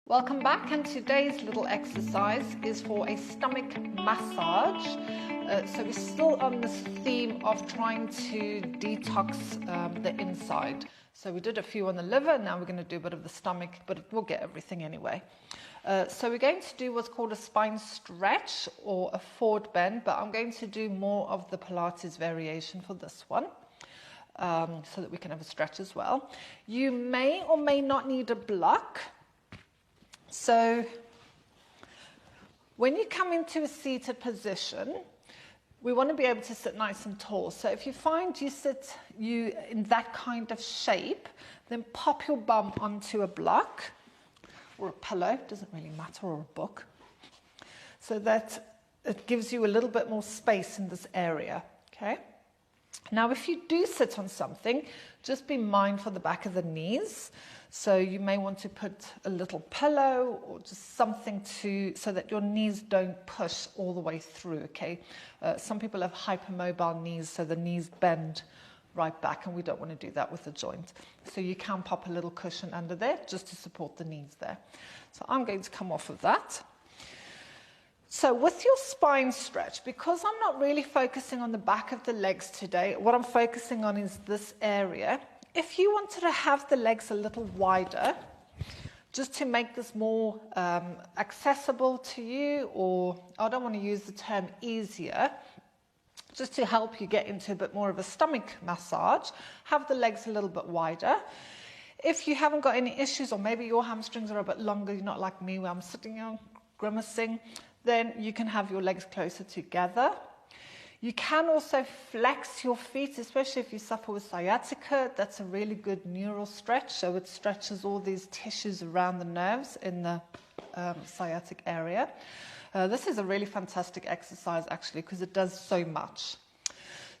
Welcome back, and today's little exercise is for a stomach massage. So we're still on this theme of trying to detox the inside. So we did a few on the liver, now we're going to do a bit of the stomach, but we'll get everything anyway. So we're going to do what's called a spine stretch or a forward bend, but I'm going to do more of the Pilates variation for this one. So that we can have a stretch as well. You may or may not need a block. So when you come into a seated position, we want to be able to sit nice and tall. So if you find you in that kind of shape, then pop your bum onto a block or a pillow, doesn't really matter, or a book, so that it gives you a little bit more space in this area, okay? Now, if you do sit on something, just be mindful of the back of the knees. So you may want to put a little pillow or just something so that your knees don't push all the way through, okay? Some people have hypermobile knees, so the knees bend right back, and we don't want to do that with the joint. So you can pop a little cushion under there just to support the knees there. So I'm going to come off of that. So with your spine stretch, because I'm not really focusing on the back of the legs today, what I'm focusing on is this area. If you wanted to have the legs a little wider, just to make this more accessible to you, or I don't want to use the term easier, just to help you get into a bit more of a stomach massage, have the legs a little bit wider. If you haven't got any issues, or maybe your hamstrings are a bit longer, you're not like me where I'm sitting here grimacing, then you can have your legs closer together. You can also flex your feet, especially if you suffer with sciatica. That's a really good neural stretch. So it stretches all these tissues around the nerves in the sciatic area. This is a really fantastic exercise, actually, because it does so much.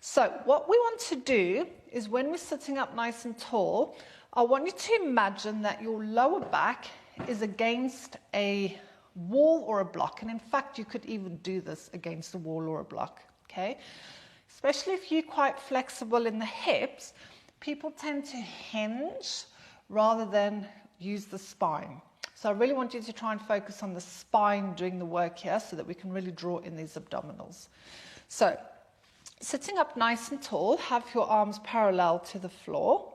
So what we want to do is, when we're sitting up nice and tall, I want you to imagine that your lower back is against a wall or a block. And in fact, you could even do this against a wall or a block. Okay, especially if you're quite flexible in the hips, people tend to hinge rather than use the spine. So I really want you to try and focus on the spine doing the work here, so that we can really draw in these abdominals. So sitting up nice and tall, have your arms parallel to the floor,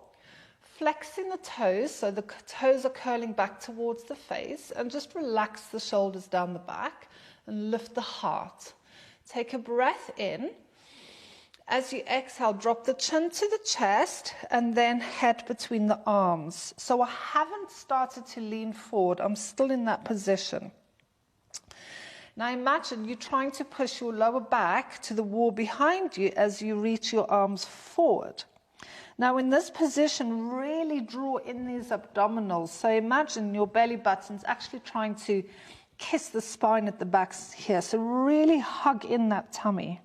flexing the toes, so the toes are curling back towards the face, and just relax the shoulders down the back and lift the heart. Take a breath in. As you exhale, drop the chin to the chest and then head between the arms. So I haven't started to lean forward. I'm still in that position. Now imagine you're trying to push your lower back to the wall behind you as you reach your arms forward. Now in this position, really draw in these abdominals. So imagine your belly button's actually trying to kiss the spine at the back here. So really hug in that tummy.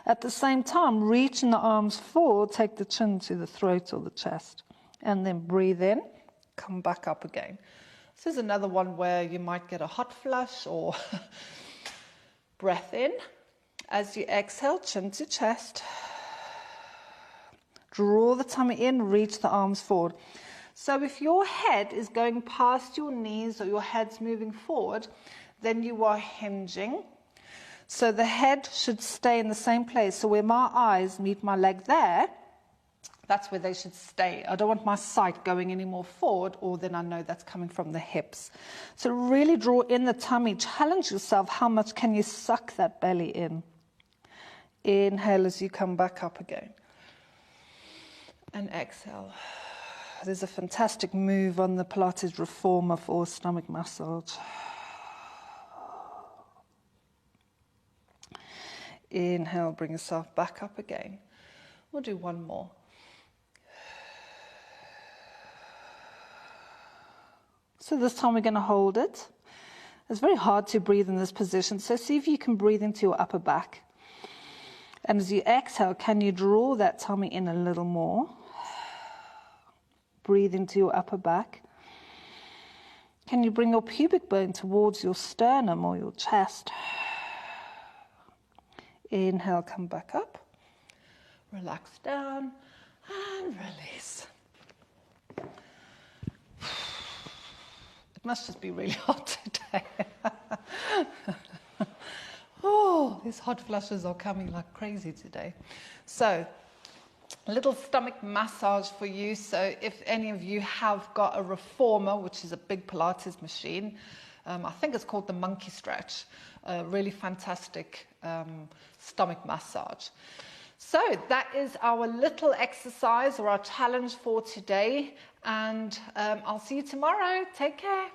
At the same time, reaching the arms forward, take the chin to the throat or the chest. And then breathe in, come back up again. This is another one where you might get a hot flush or breath in. As you exhale, chin to chest. Draw the tummy in, reach the arms forward. So if your head is going past your knees or your head's moving forward, then you are hinging. So the head should stay in the same place. So where my eyes meet my leg there, that's where they should stay. I don't want my sight going any more forward, or then I know that's coming from the hips. So really draw in the tummy. Challenge yourself. How much can you suck that belly in? Inhale as you come back up again. And exhale. There's a fantastic move on the Pilates Reformer for stomach massage. Inhale, bring yourself back up again. We'll do one more. So this time we're going to hold it. It's very hard to breathe in this position, so see if you can breathe into your upper back. And as you exhale, can you draw that tummy in a little more? Breathe into your upper back. Can you bring your pubic bone towards your sternum or your chest? Inhale, come back up. Relax down and release. must just be really hot today. Oh, these hot flushes are coming like crazy today. So, a little stomach massage for you. So if any of you have got a reformer, which is a big Pilates machine, I think it's called the monkey stretch, really fantastic stomach massage. So that is our little exercise or our challenge for today, and I'll see you tomorrow. Take care.